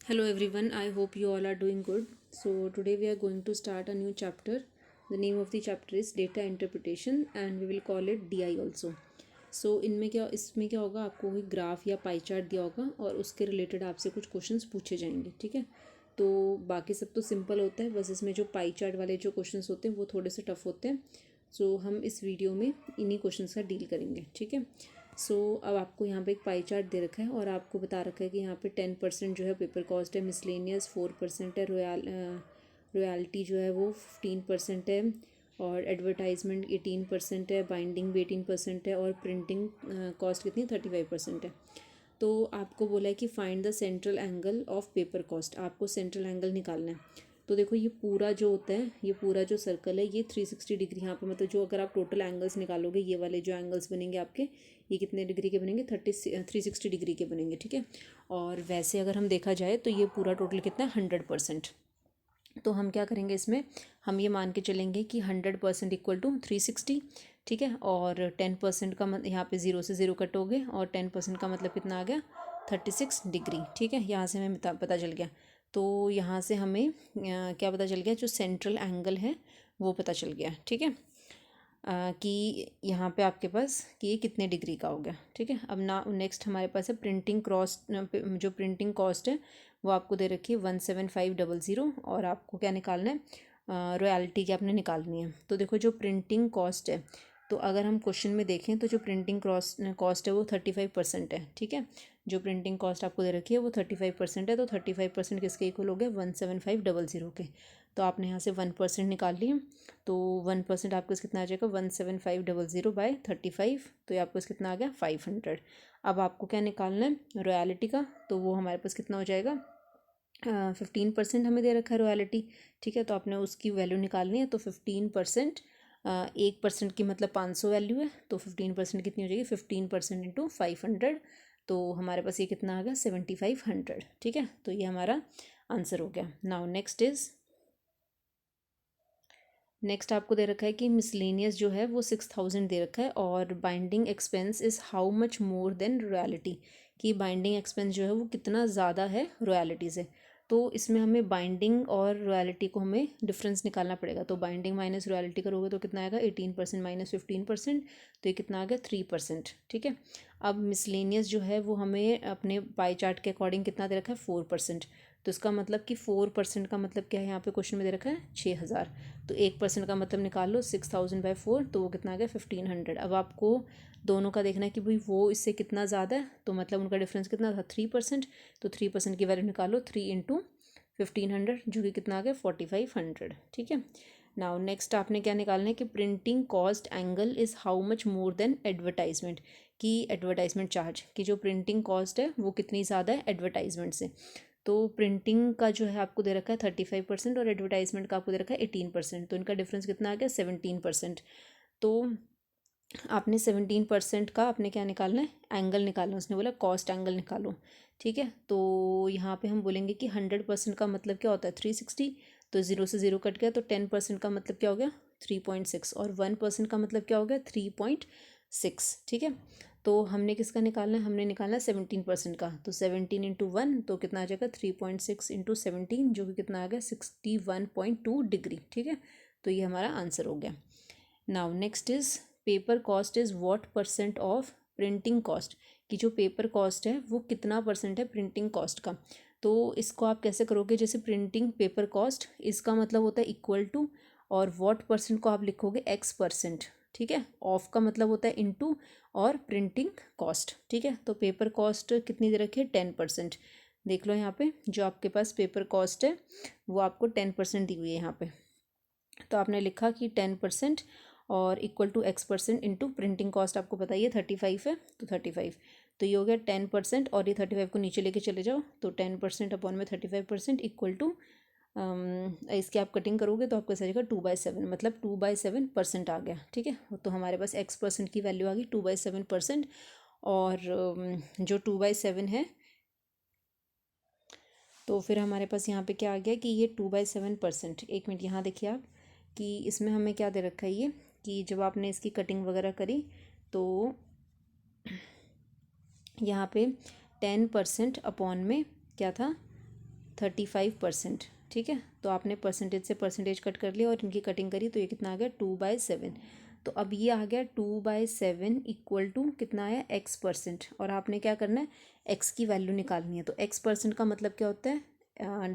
Hello everyone, I hope you all are doing good. So, today we are going to start a new chapter. The name of the chapter is Data Interpretation and we will call it DI also. सो इसमें क्या होगा, आपको कोई graph या pie chart दिया होगा और उसके रिलेटेड आपसे कुछ क्वेश्चंस पूछे जाएंगे। ठीक है, तो बाकी सब तो सिंपल होता है, बस इसमें जो पाई चार्ट वाले जो क्वेश्चंस होते हैं वो थोड़े से टफ होते हैं। सो हम इस वीडियो में इन्हीं क्वेश्चंस का डील करेंगे। ठीक है, सो अब आपको यहाँ पे एक पाई चार्ट दे रखा है और आपको बता रखा है कि यहाँ पे 10% जो है पेपर कॉस्ट है, मिसलेनियस 4% है, रॉयल्टी जो है वो 15% है, और एडवर्टाइजमेंट 18% है, बाइंडिंग भी 18% है, और प्रिंटिंग कॉस्ट कितनी 35% है। तो आपको बोला है कि find the central angle of paper cost, आपको सेंट्रल एंगल निकालना है। तो देखो ये पूरा जो होता है, ये पूरा जो सर्कल है ये 360 डिग्री यहाँ पे, मतलब जो अगर आप टोटल एंगल्स निकालोगे, ये वाले जो एंगल्स बनेंगे आपके, ये कितने डिग्री के बनेंगे, 360 डिग्री के बनेंगे। ठीक है, और वैसे अगर हम देखा जाए तो ये पूरा टोटल कितना है 100%। तो हम क्या करेंगे इसमें, हम ये मान के चलेंगे कि 100% इक्वल टू 360। ठीक है, और 10% का यहाँ पे 0 से 0 कट हो गए, और 10% का मतलब कितना आ गया 36 डिग्री। ठीक है, यहाँ से हमें पता चल गया। तो यहाँ से हमें क्या पता चल गया, जो सेंट्रल एंगल है वो पता चल गया। ठीक है, कि यहाँ पे आपके पास कि ये कितने डिग्री का हो गया। ठीक है, अब ना नेक्स्ट हमारे पास है प्रिंटिंग कॉस्ट। जो प्रिंटिंग कॉस्ट है वो आपको दे रखी है 17500, और आपको क्या निकालना है, रॉयल्टी की आपने निकालनी है। तो देखो जो प्रिंटिंग कॉस्ट है, तो अगर हम क्वेश्चन में देखें तो जो प्रिंटिंग कॉस्ट है वो 35% है। ठीक है, जो प्रिंटिंग कॉस्ट आपको दे रखी है वो 35% है, तो 35% किसके इक्वल हो गया 17500 के। तो आपने यहाँ से 1% निकाल लिया, तो 1% आपको कितना आ जाएगा 17500 बाय 35, तो ये आपको कितना आ गया 500। अब आपको क्या निकालना है रॉयल्टी का, तो वो हमारे पास कितना हो जाएगा 15% हमें दे रखा है रॉयल्टी। ठीक है, तो आपने उसकी वैल्यू निकालनी है, तो 15%, 1% की मतलब 500 वैल्यू है, तो 15% कितनी हो जाएगी 15% इंटू 500, तो हमारे पास ये कितना आ गया 7500। ठीक है, तो ये हमारा आंसर हो गया। नाउ नेक्स्ट आपको दे रखा है कि मिसलेनियस जो है वो 6000 दे रखा है, और binding expense is how much more than royalty, कि बाइंडिंग एक्सपेंस जो है वो कितना ज़्यादा है रॉयल्टी से। तो इसमें हमें बाइंडिंग और रॉयल्टी को हमें डिफरेंस निकालना पड़ेगा। तो बाइंडिंग माइनस रॉयल्टी करोगे तो कितना आएगा 18% माइनस 15%, तो ये कितना आ गया 3%। ठीक है, अब मिसलेनियस जो है वो हमें अपने पाई चार्ट के अकॉर्डिंग कितना दे रखा है 4%। तो इसका मतलब कि 4% का मतलब क्या है, यहाँ पे क्वेश्चन में दे रखा है 6000, तो 1% का मतलब निकाल लो 6000/4, तो वो कितना आ गया 1500। अब आपको दोनों का देखना है कि भाई वो इससे कितना ज़्यादा है, तो मतलब उनका डिफरेंस कितना था 3%, तो 3% की वैल्यू निकालो 3 इंटू 1500, जो कि कितना आ गया 4500। ठीक है, नाउ नेक्स्ट आपने क्या निकालना है कि printing cost angle is how much more than advertisement, की एडवर्टाइजमेंट चार्ज की जो प्रिंटिंग कॉस्ट है वो कितनी ज़्यादा है एडवर्टाइजमेंट से। तो प्रिंटिंग का जो है आपको दे रखा है 35%, और एडवर्टाइजमेंट का आपको दे रखा है 18%, तो इनका डिफरेंस कितना आ गया 17%। तो आपने 17% का आपने क्या निकालना है एंगल निकालना है, उसने बोला कॉस्ट एंगल निकालो। ठीक है, तो यहाँ पे हम बोलेंगे कि 100% का मतलब क्या होता है 360, तो 0 से 0 कट गया, तो 10% का मतलब क्या हो गया 3.6, और 1% का मतलब क्या हो गया 3.6। ठीक है, तो हमने किसका निकालना है, हमने निकालना है 17% का, तो 17 इंटू 1 तो कितना आ जाएगा 3.6 इंटू 17, जो कि कितना आ गया 61.2 डिग्री। ठीक है, तो ये हमारा आंसर हो गया। Now next is paper cost is what percent of printing cost, की जो पेपर कॉस्ट है वो कितना परसेंट है प्रिंटिंग कॉस्ट का। तो इसको आप कैसे करोगे, जैसे प्रिंटिंग पेपर कॉस्ट इसका मतलब होता है इक्वल टू, और व्हाट परसेंट को आप लिखोगे x%। ठीक है, ऑफ का मतलब होता है इनटू, और प्रिंटिंग कॉस्ट। ठीक है, तो पेपर कॉस्ट कितनी दे रखी है 10%। देख लो यहाँ पे जो आपके पास पेपर कॉस्ट है वो आपको 10% दी हुई है यहाँ पे, तो आपने लिखा कि 10% और equal to x% into printing cost आपको बताइए 35 है, तो 35, तो ये हो गया 10%, और ये 35 को नीचे लेके चले जाओ, तो 10% अपॉन में 35% इक्वल टू, इसकी आप कटिंग करोगे तो आपको ऐसा आएगा 2/7, मतलब 2/7% आ गया। ठीक है, तो हमारे पास x% की वैल्यू आ गई 2/7%, और जो 2/7 है, तो फिर हमारे पास यहाँ पे क्या आ गया कि ये 2/7%। एक मिनट यहाँ देखिए आप, कि इसमें हमें क्या दे रखा है ये, कि जब आपने इसकी कटिंग वगैरह करी तो यहाँ पे 10% अपॉन में क्या था 35%। ठीक है, तो आपने परसेंटेज से परसेंटेज कट कर लिया और इनकी कटिंग करी तो ये कितना आ गया 2/7। तो अब ये आ गया 2/7 इक्वल टू कितना आया x%। और आपने क्या करना है, x की वैल्यू निकालनी है। तो x% का मतलब क्या होता है,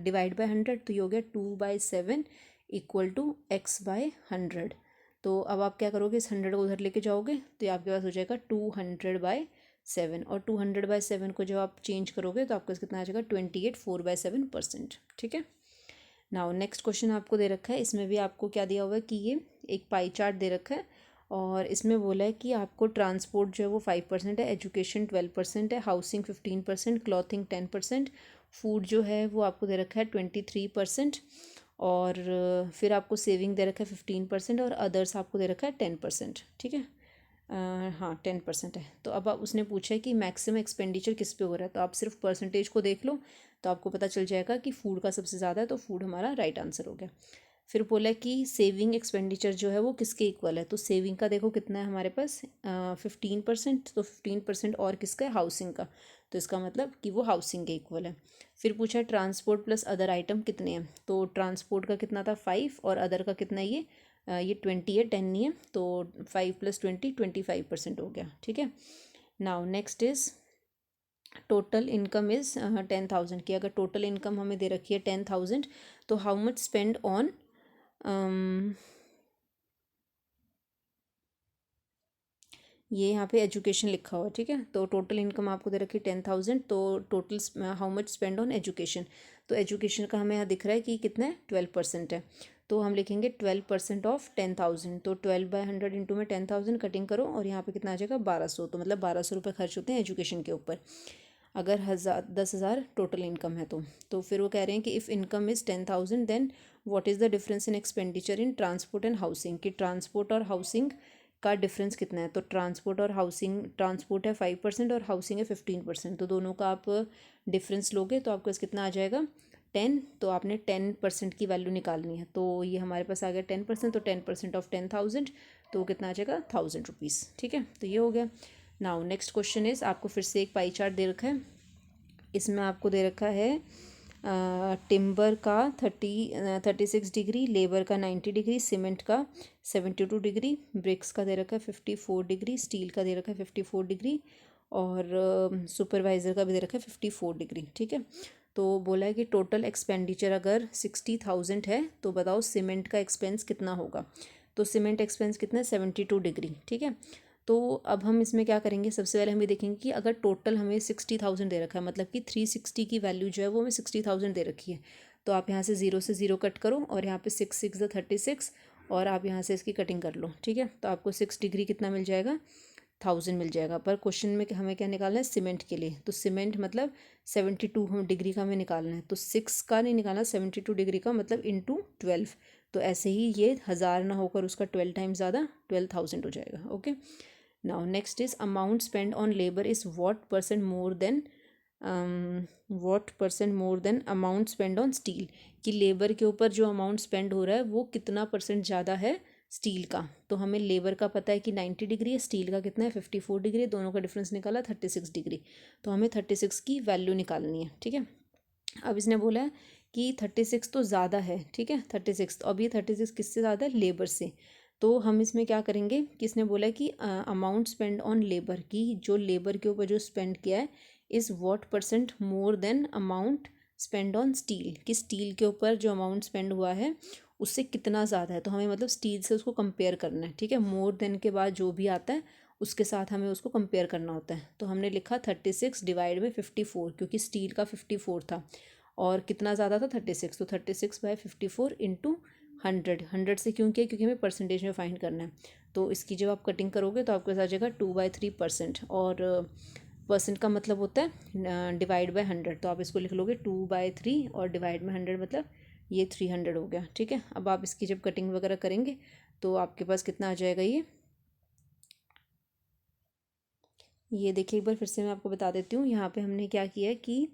डिवाइड बाय 100। तो ये हो गया 2/7 इक्वल टू x/100। तो अब आप क्या करोगे, इस 100 को उधर लेके जाओगे तो ये आपके पास हो जाएगा 200/7। और 200/7 को जब आप चेंज करोगे तो आपके पास कितना आ जाएगा 28 4/7%। ठीक है। नाउ नेक्स्ट क्वेश्चन आपको दे रखा है, इसमें भी आपको क्या दिया हुआ है कि ये एक पाई चार्ट दे रखा है और इसमें बोला है कि आपको ट्रांसपोर्ट जो है वो 5% है, एजुकेशन 12% है, हाउसिंग 15%, क्लॉथिंग 10%, फूड जो है वो आपको दे रखा है 23%, और फिर आपको सेविंग दे रखा है 15% और अदर्स आपको दे रखा है 10%। ठीक है, हाँ 10% है। तो अब आप उसने पूछा है कि मैक्सिमम एक्सपेंडिचर किस पे हो रहा है, तो आप सिर्फ परसेंटेज को देख लो तो आपको पता चल जाएगा कि फूड का सबसे ज़्यादा है, तो फूड हमारा राइट आंसर हो गया। फिर बोला है कि सेविंग एक्सपेंडिचर जो है वो किसके इक्वल है, तो सेविंग का देखो कितना है हमारे पास 15%। तो 15% और किसका है, हाउसिंग का, तो इसका मतलब कि वो हाउसिंग के इक्वल है। फिर पूछा है ट्रांसपोर्ट प्लस अदर आइटम कितने हैं, तो ट्रांसपोर्ट का कितना था 5 और अदर का कितना है, ये 20 है, 10 नहीं है, तो 5 + 20 25% हो गया। ठीक है। Now next is total income is 10,000 की। अगर टोटल इनकम हमें दे रखी है 10,000 तो हाउ मच स्पेंड ऑन, ये यहाँ पे एजुकेशन लिखा हुआ है। ठीक है, तो टोटल इनकम आपको दे रखी है 10,000, तो total how much spend on education, तो एजुकेशन का हमें यहाँ दिख रहा है कि कितना है 12% है, तो हम लिखेंगे 12% ऑफ 10,000। तो 12/100 इंटू में 10,000 कटिंग करो और यहाँ पे कितना आ जाएगा 1200। तो मतलब 1200 रुपये खर्च होते हैं एजुकेशन के ऊपर अगर 10,000 टोटल इनकम है तो फिर वो कह रहे हैं कि if income is 10,000 then what is the difference in expenditure in transport and housing, कि ट्रांसपोर्ट और हाउसिंग का डिफरेंस कितना है। तो ट्रांसपोर्ट और हाउसिंग, ट्रांसपोर्ट है 5% और हाउसिंग है 15%, तो दोनों का आप डिफरेंस लोगे तो आपको कितना आ जाएगा 10। तो आपने 10% की वैल्यू निकालनी है, तो ये हमारे पास आ गया 10%, तो 10% ऑफ 10,000 तो कितना आ जाएगा 1,000 रुपीज़। ठीक है, तो ये हो गया। नाउ नेक्स्ट क्वेश्चन इज़, आपको फिर से एक पाई चार्ट दे रखा है, इसमें आपको दे रखा है टिम्बर का 36 डिग्री, लेबर का 90 डिग्री, सीमेंट का 72 डिग्री, ब्रिक्स का दे रखा है 54 डिग्री, स्टील का दे रखा है 54 डिग्री, और सुपरवाइज़र का भी दे रखा है 54 डिग्री। ठीक है, तो बोला है कि टोटल एक्सपेंडिचर अगर 60,000 है तो बताओ सीमेंट का एक्सपेंस कितना होगा। तो सीमेंट एक्सपेंस कितना है 72 डिग्री। ठीक है, तो अब हम इसमें क्या करेंगे, सबसे पहले हम ये देखेंगे कि अगर टोटल हमें 60,000 दे रखा है, मतलब कि 360 की वैल्यू जो है वो हमें 60,000 दे रखी है, तो आप यहाँ से 0 से 0 कट करो और यहाँ पे 6 6 36 और आप यहाँ से इसकी कटिंग कर लो। ठीक है, तो आपको 6 डिग्री कितना मिल जाएगा 1,000 मिल जाएगा। पर क्वेश्चन में हमें क्या निकालना है सीमेंट के लिए, तो सीमेंट मतलब 72 हम डिग्री का हमें निकालना है, तो 6 का नहीं निकालना, 72 डिग्री का मतलब इंटू 12। तो ऐसे ही ये 1,000 ना होकर उसका 12 टाइम्स ज़्यादा 12,000 हो जाएगा। Okay, now next is amount spend on labour is what percent more than amount spend on steel, कि लेबर के ऊपर जो अमाउंट स्पेंड हो रहा है वो कितना % ज़्यादा है स्टील का। तो हमें लेबर का पता है कि 90 डिग्री है, स्टील का कितना है 54 डिग्री, दोनों का डिफरेंस निकाला 36 डिग्री, तो हमें 36 की वैल्यू निकालनी है। ठीक है, अब इसने बोला है कि 36 तो ज़्यादा है। ठीक है, 36, तो अब ये 36 किससे ज़्यादा है, लेबर से। तो हम इसमें क्या करेंगे कि इसने बोला है कि अमाउंट स्पेंड ऑन लेबर, की जो लेबर के ऊपर जो स्पेंड किया है is what % more than amount spend on steel, कि स्टील के ऊपर जो अमाउंट स्पेंड हुआ है उससे कितना ज़्यादा है। तो हमें मतलब स्टील से उसको कंपेयर करना है। ठीक है, मोर देन के बाद जो भी आता है उसके साथ हमें उसको कंपेयर करना होता है। तो हमने लिखा 36 डिवाइड में 54, क्योंकि स्टील का 54 था और कितना ज़्यादा था 36, तो 36/54 इंटू 100 से क्यों किया, क्योंकि हमें परसेंटेज में फाइंड करना है। तो इसकी जब आप कटिंग करोगे तो आपके पास आ जाएगा 2/3%, और परसेंट का मतलब होता है डिवाइड बाय 100, तो आप इसको लिख लोगे 2/3 और डिवाइड में 100 मतलब ये 300 हो गया। ठीक है, अब आप इसकी जब कटिंग वगैरह करेंगे तो आपके पास कितना आ जाएगा, ये देखिए एक बार फिर से मैं आपको बता देती हूँ। यहाँ पे हमने क्या किया है कि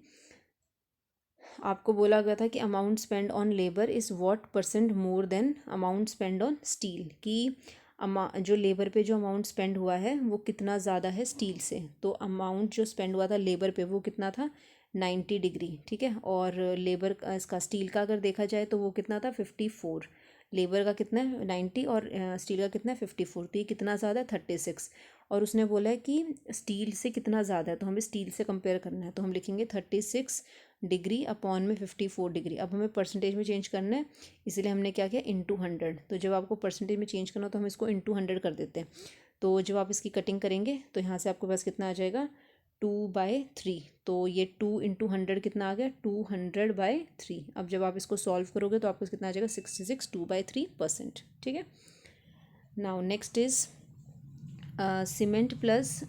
आपको बोला गया था कि amount spend on labour is what % more than amount spend on steel, कि जो लेबर पे जो अमाउंट स्पेंड हुआ है वो कितना ज़्यादा है स्टील से। तो अमाउंट जो स्पेंड हुआ था लेबर पे वो कितना था 90 डिग्री, ठीक है। और लेबर इसका स्टील का अगर देखा जाए तो वो कितना था 54, लेबर का कितना है 90 और स्टील का कितना है 54, तो ये कितना ज़्यादा है 36। और उसने बोला है कि स्टील से कितना ज़्यादा है, तो हमें स्टील से कंपेयर करना है, तो हम लिखेंगे 36 डिग्री अपॉन में 54 डिग्री। अब हमें परसेंटेज में चेंज करना है, इसीलिए हमने क्या किया इंटू 100। तो जब आपको परसेंटेज में चेंज करना हो तो हम इसको इंटू 100 कर देते हैं। तो जब आप इसकी कटिंग करेंगे तो यहाँ से आपके पास कितना आ जाएगा 2/3। तो ये 2 × 100 कितना आ गया 200/3। अब जब आप इसको सॉल्व करोगे तो आपको कितना आ जाएगा 66, 2/3%, ठीक है। Now next is cement plus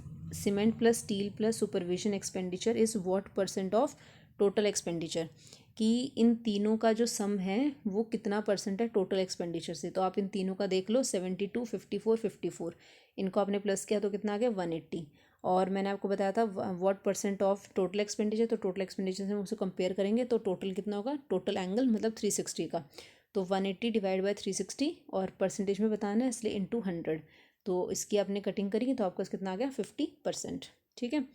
steel plus supervision expenditure is what percent of total expenditure, कि इन तीनों का जो सम है वो कितना परसेंट है टोटल एक्सपेंडिचर से। तो आप इन तीनों का देख लो 72, 54, 54, इनको आपने प्लस किया तो कितना आ गया 180। और मैंने आपको बताया था what percent of total expenditure, तो टोटल एक्सपेंडिचर से हम उसको कंपेयर करेंगे तो टोटल कितना होगा, टोटल एंगल मतलब 360 का, तो 180 डिवाइड बाई 360 और परसेंटेज में बताना है इसलिए इंटू 100। तो इसकी आपने कटिंग करी तो आपका कितना आ गया 50%, ठीक है।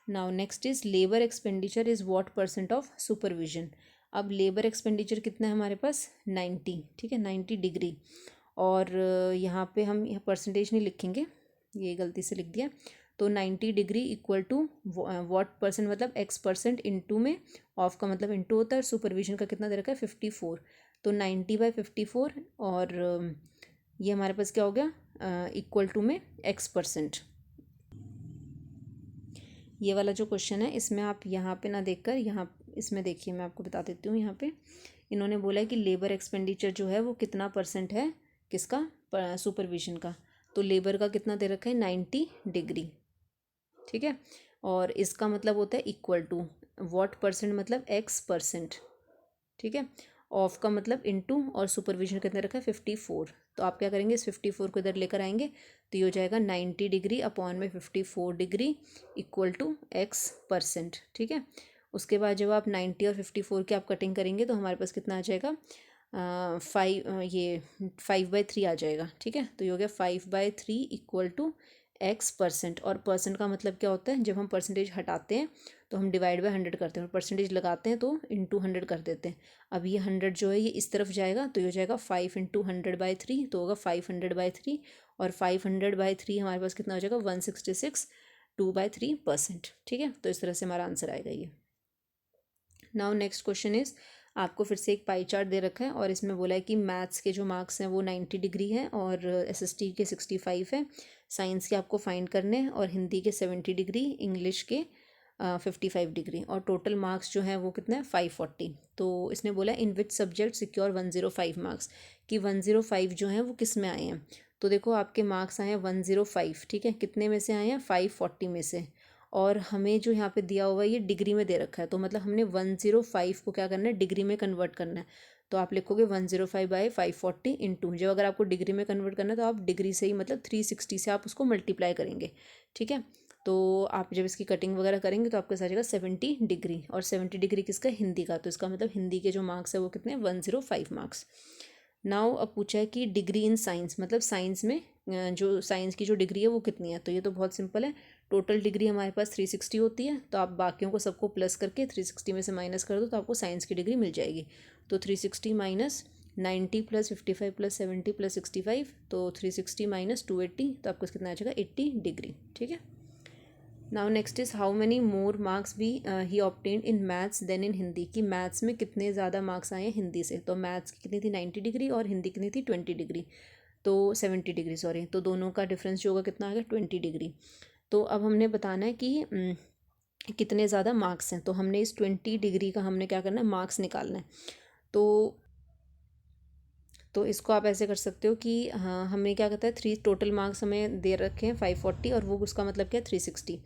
Now next is labour expenditure is what percent of supervision. अब लेबर एक्सपेंडिचर कितना है हमारे पास 90, ठीक है 90 डिग्री। और यहाँ पे हम यहाँ परसेंटेज नहीं लिखेंगे, ये गलती से लिख दिया। तो 90 degree equal to what percent मतलब x% इंटू में ऑफ का मतलब इंटू होता है, सुपरविजन का कितना दे रखा है 54, तो 90/54। और ये हमारे पास क्या हो गया इक्वल टू में x%। ये वाला जो क्वेश्चन है इसमें आप यहाँ पे ना देखकर यहाँ इसमें देखिए, मैं आपको बता देती हूँ। यहाँ पे इन्होंने बोला है कि लेबर एक्सपेंडिचर जो है वो कितना परसेंट है किसका, सुपरविजन का। तो लेबर का कितना दे रखा है 90 डिग्री, ठीक है। और इसका मतलब होता है इक्वल टू व्हाट परसेंट मतलब x%, ठीक है। ऑफ का मतलब इनटू और सुपरविजन कितने रखा है 54। तो आप क्या करेंगे इस 54 को इधर लेकर आएंगे तो ये हो जाएगा 90 डिग्री अपॉन में 54 डिग्री इक्वल टू x%, ठीक है। उसके बाद जब आप 90 और 54 की आप कटिंग करेंगे तो हमारे पास कितना आ जाएगा 5/3 आ जाएगा, ठीक है। तो ये हो गया 5/3 इक्वल टू x%। और परसेंट का मतलब क्या होता है, जब हम परसेंटेज हटाते हैं तो हम डिवाइड बाय 100 करते हैं और परसेंटेज लगाते हैं तो इंटू 100 कर देते हैं। अब ये 100 जो है ये इस तरफ जाएगा तो ये हो जाएगा 5 × 100/3, तो होगा 500/3। और 500/3 हमारे पास कितना हो जाएगा 166, 2/3%, ठीक है। तो इस तरह से हमारा आंसर आएगा ये। नाउ नेक्स्ट क्वेश्चन इज, आपको फिर से एक पाई चार्ट दे रखा है और इसमें बोला है कि मैथ्स के जो मार्क्स हैं वो 90 डिग्री है और एसएसटी के 65 है, साइंस के आपको फाइंड करने हैं और हिंदी के 70 डिग्री, इंग्लिश के 55 डिग्री, और टोटल मार्क्स जो है वो कितना है 540। तो इसने बोला इन विच सब्जेक्ट सिक्योर 105 मार्क्स, कि 105 जो हैं वो किस में आए हैं। तो देखो आपके मार्क्स आए हैं 105, ठीक है, कितने में से आए हैं 540 में से। और हमें जो यहाँ पे दिया हुआ है ये डिग्री में दे रखा है, तो मतलब हमने 105 को क्या करना है डिग्री में कन्वर्ट करना है। तो आप लिखोगे 105/540 इंटू, जब अगर आपको डिग्री में कन्वर्ट करना है तो आप डिग्री से ही मतलब 360 से आप उसको मल्टीप्लाई करेंगे, ठीक है। तो आप जब इसकी कटिंग वगैरह करेंगे तो आपके साथ जाएगा 70 डिग्री, और 70 डिग्री किसका हिंदी का, तो इसका मतलब हिंदी के जो मार्क्स है वो कितने 105 मार्क्स। नाउ अब पूछा है कि डिग्री इन साइंस, मतलब साइंस में जो साइंस की जो डिग्री है वो कितनी है। तो ये तो बहुत सिंपल है, टोटल डिग्री हमारे पास 360 होती है, तो आप बाकियों को सबको प्लस करके 360 में से माइनस कर दो तो आपको साइंस की डिग्री मिल जाएगी। तो 360 माइनस 90 प्लस 55 प्लस 70 प्लस 65, तो 360 माइनस 280, तो आपको कितना आ जाएगा 80 डिग्री, ठीक है। Now next is how many more marks भी ही obtained in maths then in Hindi, कि मैथ्स में कितने ज़्यादा मार्क्स आए हैं हिंदी से। तो मैथ्स की कितनी थी 90 डिग्री और हिंदी कितनी थी 20 डिग्री, तो 70 डिग्री सॉरी, तो दोनों का डिफरेंस जो होगा कितना आ गया 20 डिग्री। तो अब हमने बताना है कि कितने ज़्यादा मार्क्स हैं, तो हमने इस 20 डिग्री का हमने क्या करना है मार्क्स निकालना है। तो इसको आप ऐसे कर सकते हो कि हाँ हमें क्या कहता है 3 टोटल मार्क्स हमें दे रखे हैं 540 और वो उसका मतलब क्या है 360।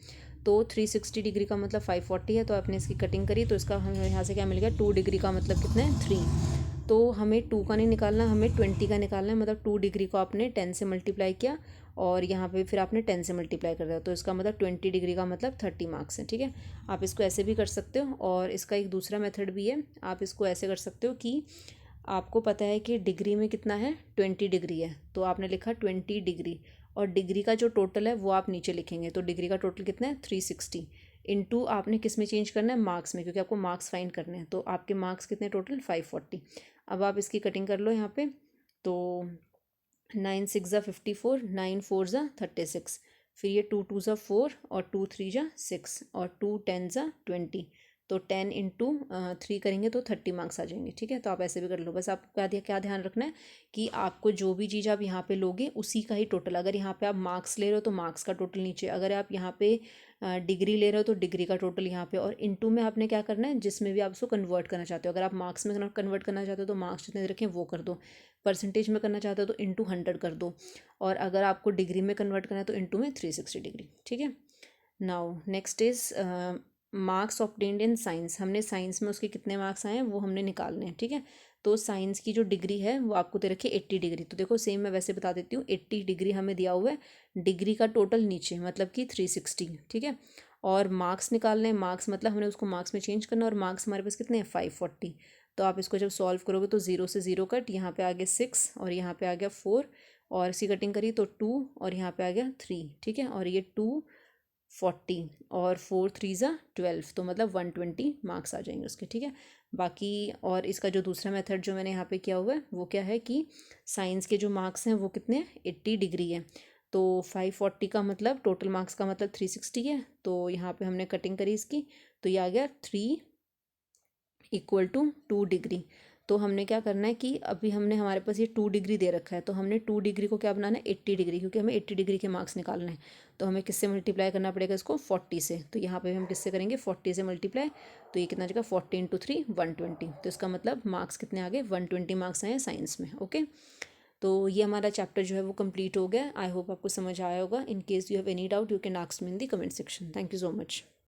तो 360 डिग्री का मतलब 540 है, तो आपने इसकी कटिंग करी तो इसका हमें यहाँ से क्या मिल गया 2 डिग्री का मतलब कितना है 3। तो हमें 2 का नहीं निकालना, हमें 20 का निकालना है, मतलब 2 डिग्री को आपने 10 से मल्टीप्लाई किया और यहाँ पे फिर आपने 10 से मल्टीप्लाई कर दिया, तो इसका मतलब 20 डिग्री का मतलब 30 मार्क्स है, ठीक है। आप इसको ऐसे भी कर सकते हो और इसका एक दूसरा मेथड भी है, आप इसको ऐसे कर सकते हो कि आपको पता है कि डिग्री में कितना है 20 डिग्री है, तो आपने लिखा 20 डिग्री और डिग्री का जो टोटल है वो आप नीचे लिखेंगे, तो डिग्री का टोटल कितना है 360 इनटू आपने किस में चेंज करना है, मार्क्स में, क्योंकि आपको मार्क्स फाइंड करने हैं। तो आपके मार्क्स कितने टोटल 540। अब आप इसकी कटिंग कर लो यहाँ पे। तो 9 6 ज़ा 54, 9 4 ज़ा 36, फिर ये 2 2 ज़ा 4 और 2 3 ज़ा 6 और 2 10 ज़ा 20। तो 10 इंटू 3 करेंगे तो 30 मार्क्स आ जाएंगे। ठीक है, तो आप ऐसे भी कर लो। बस आपको क्या ध्यान रखना है कि आपको जो भी चीज़ आप यहाँ पे लोगे उसी का ही टोटल, अगर यहाँ पे आप मार्क्स ले रहे हो तो मार्क्स का टोटल नीचे, अगर आप यहाँ पे डिग्री ले रहे हो तो डिग्री का टोटल यहाँ पे, और इनटू में आपने क्या करना है, जिसमें भी आप उसको कन्वर्ट करना चाहते हो। अगर आप मार्क्स में कन्वर्ट करना चाहते हो तो मार्क्स जितने रखें वो कर दो, परसेंटेज में करना चाहते हो तो इंटू 100 कर दो, और अगर आपको डिग्री में कन्वर्ट करना है तो इंटू में 360 डिग्री। ठीक है, now next is marks obtained in science. हमने साइंस में उसके कितने मार्क्स आए हैं वो हमने निकालने हैं। ठीक है, तो साइंस की जो डिग्री है वो आपको दे रखी है 80 डिग्री। तो देखो सेम मैं वैसे बता देती हूँ, 80 डिग्री हमें दिया हुआ है, डिग्री का टोटल नीचे मतलब कि 360। ठीक है, और मार्क्स निकालने हैं, मार्क्स मतलब हमने उसको मार्क्स में चेंज करना, और मार्क्स हमारे पास कितने हैं 540। तो आप इसको जब सॉल्व करोगे तो 0 से 0 कट, यहाँ पे आ गया 6 और यहाँ पे आ गया 4, और इसकी कटिंग करी तो 2 और यहाँ पे आ गया 3। ठीक है, और ये 240 और 4 3 ज़ा 12, तो मतलब 120 मार्क्स आ जाएंगे उसके। ठीक है, बाकी और इसका जो दूसरा मेथड जो मैंने यहाँ पे किया हुआ है वो क्या है कि साइंस के जो मार्क्स हैं वो कितने 80 डिग्री है, तो 540 का मतलब टोटल मार्क्स का मतलब 360 है। तो यहाँ पे हमने कटिंग करी इसकी, तो ये आ गया 3 इक्वल टू 2 डिग्री। तो हमने क्या करना है कि अभी हमने हमारे पास ये 2 डिग्री दे रखा है, तो हमने 2 डिग्री को क्या बनाना है 80 डिग्री, क्योंकि हमें 80 डिग्री के मार्क्स निकालने हैं। तो हमें किससे मल्टीप्लाई करना पड़ेगा इसको 40 से, तो यहाँ पे हम किससे करेंगे 40 से मल्टीप्लाई। तो ये कितना आ जाएगा 40 इंटू 3 120। तो इसका मतलब मार्क्स कितने आ गए 120 मार्क्स आए हैं साइंस में। ओके, तो ये हमारा चैप्टर जो है वो कंप्लीट हो गया। आई होप आपको समझ आया होगा। In case you have any doubt you can ask me in the comment section. Thank you so much.